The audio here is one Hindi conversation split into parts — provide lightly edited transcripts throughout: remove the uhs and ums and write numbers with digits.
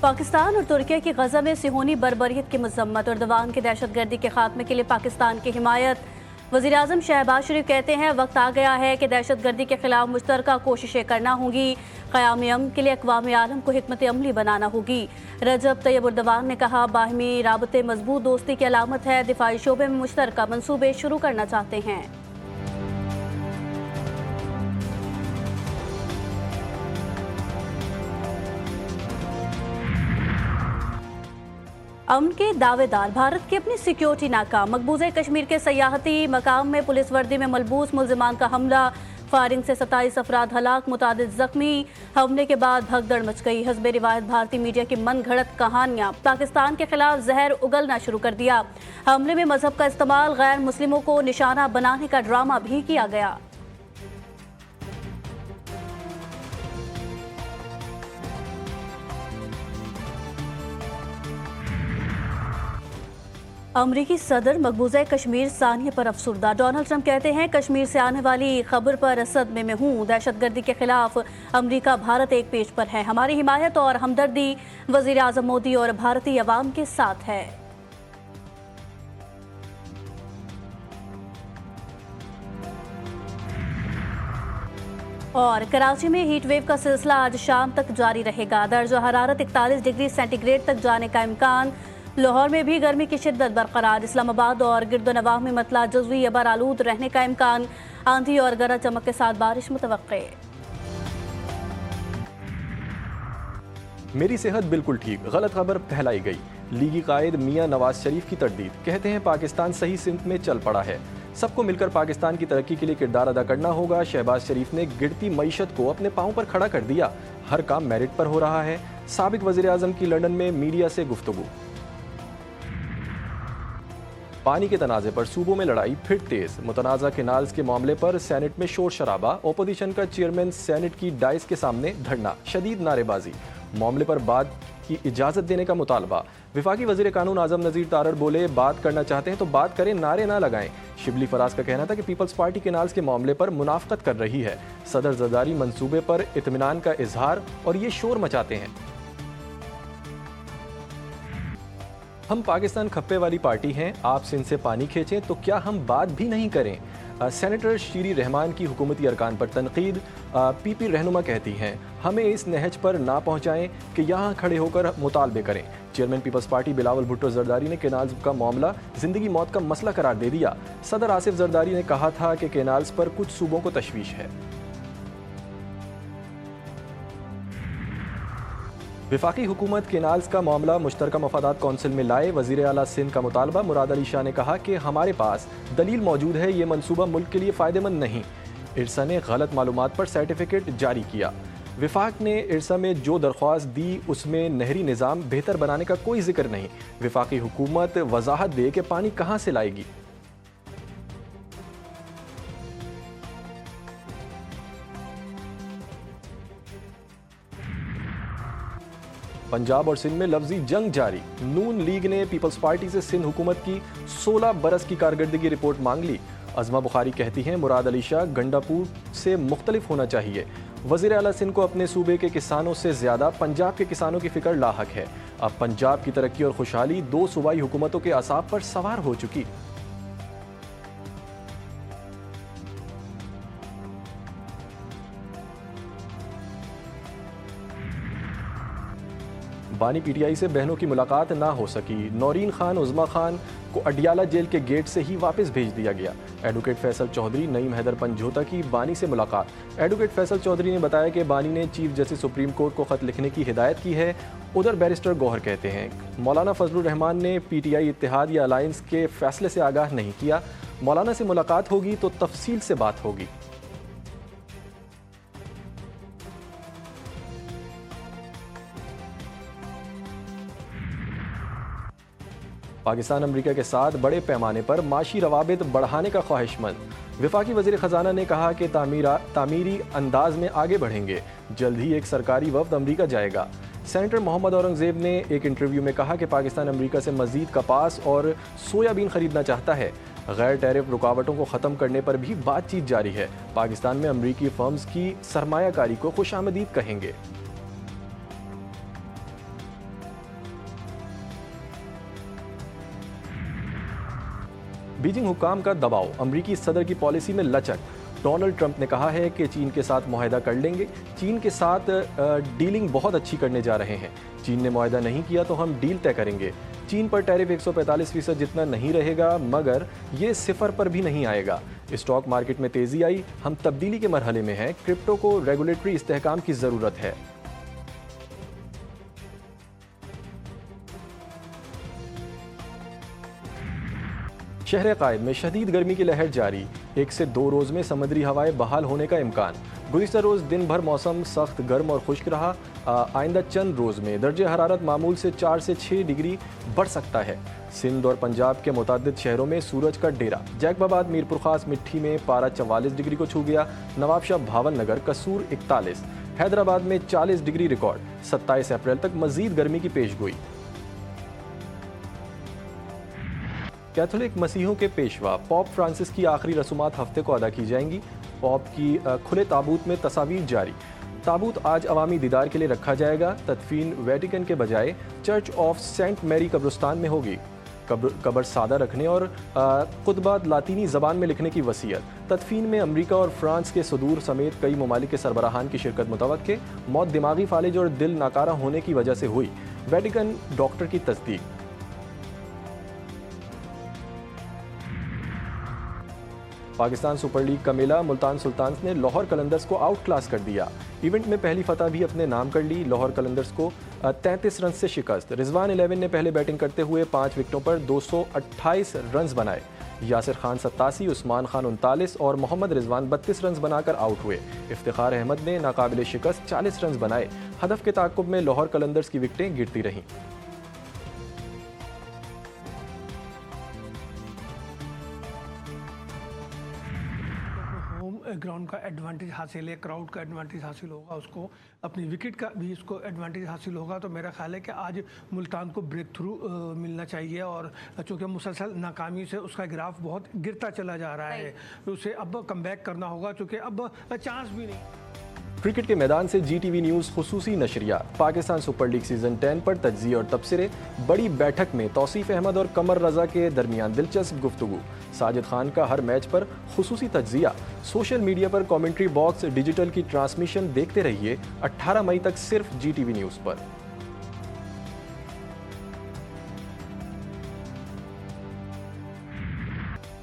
पाकिस्तान और तुर्की की गजा में सिहोनी बर्बरियत की मजम्मत। एर्दोगान की दहशतगर्दी के खात्मे के लिए पाकिस्तान की हिमायत। वज़ीर आज़म शहबाज शरीफ कहते हैं वक्त आ गया है कि दहशतगर्दी के खिलाफ मुश्तरका कोशिशें करना होंगी। क़याम अमन के लिए अक़वाम आलम को हिकमत अमली बनाना होगी। रजब तैयब एर्दोगान ने कहा बाहमी राबते मजबूत दोस्ती की अलामत है। दिफाई शोबे में मुश्तरका मनसूबे शुरू करना चाहते हैं। अमन के दावेदार भारत की अपनी सिक्योरिटी नाकाम। मकबूजा कश्मीर के सयाहती मकाम में पुलिस वर्दी में मलबूस मुल्जिमान का हमला। फायरिंग से 27 अफराद हलाक, मुतादिद जख्मी। हमले के बाद भगदड़ मच गई। हस्बे रिवायत भारतीय मीडिया की मन घड़त कहानियां। पाकिस्तान के खिलाफ जहर उगलना शुरू कर दिया। हमले में मजहब का इस्तेमाल, गैर मुस्लिमों को निशाना बनाने का ड्रामा भी किया गया। अमरीकी सदर मकबूजा कश्मीर सानिया पर अफसुर्दा। डोनाल्ड ट्रंप कहते हैं कश्मीर से आने वाली खबर पर सदमे में हूँ। दहशतगर्दी के खिलाफ अमरीका भारत एक पेज पर है। हमारी हिमायत और हमदर्दी वज़ीर आज़म मोदी और भारतीय अवाम के साथ है। और कराची में हीट वेव का सिलसिला आज शाम तक जारी रहेगा। दर्जा हरारत 41 डिग्री सेंटीग्रेड तक जाने का इम्कान। लाहौर में भी गर्मी की शिद्दत बरकरार। इस्लामाबाद और गिरदोनवाह में मतला जज़वी अबर आलूद रहने का इम्कान। आंधी और गरज चमक के साथ बारिश मुतवक्के। मेरी सेहत बिल्कुल ठीक, गलत खबर फैलाई गई। लीगी कायद मियां नवाज शरीफ की तरदीद। कहते हैं पाकिस्तान सही सिमत में चल पड़ा है। सबको मिलकर पाकिस्तान की तरक्की के लिए किरदार अदा करना होगा। शहबाज शरीफ ने गिरती मईशत को अपने पांव पर खड़ा कर दिया। हर काम मेरिट पर हो रहा है। साबिक वज़ीर आज़म की लंदन में मीडिया से गुफ्तगू। पानी के तनाज़े पर सूबों में लड़ाई फिर तेज। मुतनाज़ा केनाल्स के मामले पर सेनेट में शोर शराबा। ओपोजिशन का चेयरमैन सेनेट की डाइस के सामने धरना, शदीद नारेबाजी। मामले पर बात की इजाज़त देने का मुतालबा। विफाकी वज़ीर कानून आज़म नज़ीर तारड़ बोले बात करना चाहते हैं तो बात करें, नारे ना लगाएं। शिबली फराज का कहना था कि पीपल्स पार्टी केनाल्स के मामले पर मुनाफ़कत कर रही है। सदर जरदारी मंसूबे पर इत्मीनान का इजहार और ये शोर मचाते हैं। हम पाकिस्तान खप्पे वाली पार्टी हैं, आप सिंध से पानी खींचें तो क्या हम बात भी नहीं करें। सेनेटर शीरी रहमान की हुकूमती अरकान पर तनकीद। पीपी रहनुमा कहती हैं हमें इस नहज पर ना पहुंचाएं कि यहाँ खड़े होकर मुतालबे करें। Chairman Peoples Party Bilawal Bhutto Zardari ने केनाल्स का मामला जिंदगी मौत का मसला करार दे दिया। सदर आसिफ जरदारी ने कहा था कि केनाल्स पर कुछ सूबों को तशवीश है। विफाकी हुकूमत केनाल्स का मामला मुश्तरका मफादात कौंसिल में लाए। वज़ीर आला सिंध का मुतालबा। मुराद अली शाह ने कहा कि हमारे पास दलील मौजूद है, ये मनसूबा मुल्क के लिए फ़ायदेमंद नहीं। इरसा ने गलत मालूमात पर सर्टिफिकेट जारी किया। विफाक ने इरसा में जो दरख्वास्त दी उसमें नहरी निज़ाम बेहतर बनाने का कोई जिक्र नहीं। विफाकी हुकूमत वजाहत दे कि पानी कहाँ से लाएगी। पंजाब और सिंध में लफ्जी जंग जारी। नून लीग ने पीपल्स पार्टी से सिंध हुकूमत की 16 बरस की कारकर्दगी रिपोर्ट मांग ली। अज़मा बुखारी कहती हैं मुराद अली शाह गंडापुर से मुख्तलिफ होना चाहिए। वज़ीर आला सिंध को अपने सूबे के किसानों से ज़्यादा पंजाब के किसानों की फ़िक्र लाहक है। अब पंजाब की तरक्की और खुशहाली दो सूबाई हुकूमतों के असाब पर सवार हो चुकी। बानी पीटीआई से बहनों की मुलाकात ना हो सकी। नौरीन खान उज़मा खान को अडियाला जेल के गेट से ही वापस भेज दिया गया। एडवोकेट फैसल चौधरी नईम हैदर पंजोता की बानी से मुलाकात। एडवोकेट फैसल चौधरी ने बताया कि बानी ने चीफ जस्टिस सुप्रीम कोर्ट को खत लिखने की हिदायत की है। उधर बैरिस्टर गौहर कहते हैं मौलाना फजलुर रहमान ने पीटीआई इत्तेहाद या अलायंस के फैसले से आगाह नहीं किया। मौलाना से मुलाकात होगी तो तफसील से बात होगी। पाकिस्तान अमरीका के साथ बड़े पैमाने पर माशी रवाबित बढ़ाने का ख्वाहिशमंद। विफाकी वज़ीर ख़जाना ने कहा कि तामीरी अंदाज में आगे बढ़ेंगे। जल्द ही एक सरकारी वफ़द अमरीका जाएगा। सेनेटर मोहम्मद औरंगज़ेब ने एक इंटरव्यू में कहा कि पाकिस्तान अमरीका से मज़ीद कपास और सोयाबीन खरीदना चाहता है। गैर टैरिफ रुकावटों को ख़त्म करने पर भी बातचीत जारी है। पाकिस्तान में अमरीकी फर्म्स की सरमायाकारी को खुशामदीद कहेंगे। बीजिंग हुकाम का दबाव, अमरीकी सदर की पॉलिसी में लचक। डोनाल्ड ट्रंप ने कहा है कि चीन के साथ मुआहदा कर लेंगे। चीन के साथ डीलिंग बहुत अच्छी करने जा रहे हैं। चीन ने मुआहदा नहीं किया तो हम डील तय करेंगे। चीन पर टैरिफ 145% जितना नहीं रहेगा, मगर ये सिफर पर भी नहीं आएगा। स्टॉक मार्केट में तेजी आई। हम तब्दीली के मरहले में हैं। क्रिप्टो को रेगुलेटरी इस्तेहकाम की ज़रूरत है। शहर कायद में शदीद गर्मी की लहर जारी। 1 से 2 रोज में समुद्री हवाएं बहाल होने का इम्कान। गुज़िश्ता रोज दिन भर मौसम सख्त गर्म और खुश्क रहा। आइंदा चंद रोज में दर्जे हरारत मामूल से 4 से 6 डिग्री बढ़ सकता है। सिंध और पंजाब के मुतादिद शहरों में सूरज का डेरा। जैकबाबाद, मीरपुर खास, मिट्टी में पारा 44 डिग्री को छू गया। नवाबशाह, भावन नगर, कसूर 41। हैदराबाद में 40 डिग्री रिकॉर्ड। 27 अप्रैल तक मजीद गर्मी की पेशगोई। कैथोलिक मसीहों के पेशवा पॉप फ्रांसिस की आखिरी रसूमात हफ्ते को अदा की जाएंगी। पॉप की खुले ताबूत में तस्वीर जारी। ताबूत आज अवामी दीदार के लिए रखा जाएगा। तदफीन वेटिकन के बजाय चर्च ऑफ सेंट मैरी कब्रिस्तान में होगी। कब्र सादा रखने और खुतबात लातीनी ज़बान में लिखने की वसीयत। तदफीन में अमरीका और फ्रांस के सदूर समेत कई ममालिक के सरबराहान की शिरकत मुतवक्के। मौत दिमागी फालिज और दिल नाकारा होने की वजह से हुई। वेटिकन डॉक्टर की तस्दीक। पाकिस्तान सुपर लीग का मेला, मुल्तान सुल्तान्स ने लाहौर कलंदर्स को आउट क्लास कर दिया। इवेंट में पहली फतह भी अपने नाम कर ली। लाहौर कलंदर्स को 33 रन से शिकस्त। रिजवान 11 ने पहले बैटिंग करते हुए 5 विकेटों पर 228 रन बनाए। यासिर खान 87, उस्मान खान 39 और मोहम्मद रिजवान 32 रन बनाकर आउट हुए। इफ्तिखार अहमद ने नाकाबिले शिकस्त 40 रन बनाए। हदफ के ताक़ुब में लाहौर कलंदर्स की विकेटें गिरती रहीं। ग्राउंड का एडवांटेज हासिल है, क्राउड का एडवांटेज हासिल होगा, उसको अपनी विकेट का भी इसको एडवांटेज हासिल होगा। तो मेरा ख्याल है कि आज मुल्तान को ब्रेक थ्रू मिलना चाहिए। और चूँकि मुसलसल नाकामी से उसका ग्राफ बहुत गिरता चला जा रहा है, तो उसे अब कमबैक करना होगा, चूँकि अब चांस भी नहीं। क्रिकेट के मैदान से GTV न्यूज़ खुसूसी नशरिया। पाकिस्तान सुपर लीग सीजन 10 पर तज्ज़िये और तबसरे। बड़ी बैठक में तौसीफ़ अहमद और कमर रजा के दरमियान दिलचस्प गुफ्तगू। साजिद खान का हर मैच पर खुसूसी तज्ज़िया। सोशल मीडिया पर कमेंट्री बॉक्स, डिजिटल की ट्रांसमिशन देखते रहिए 18 मई तक सिर्फ GTV न्यूज़ पर।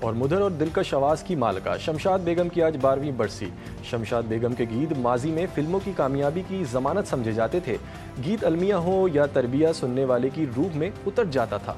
और मुदर और दिलकश आवाज़ की मालिका शमशाद बेगम की आज 12वीं बरसी। शमशाद बेगम के गीत माजी में फिल्मों की कामयाबी की ज़मानत समझे जाते थे। गीत अलमिया हो या तरबिया सुनने वाले की रूह में उतर जाता था।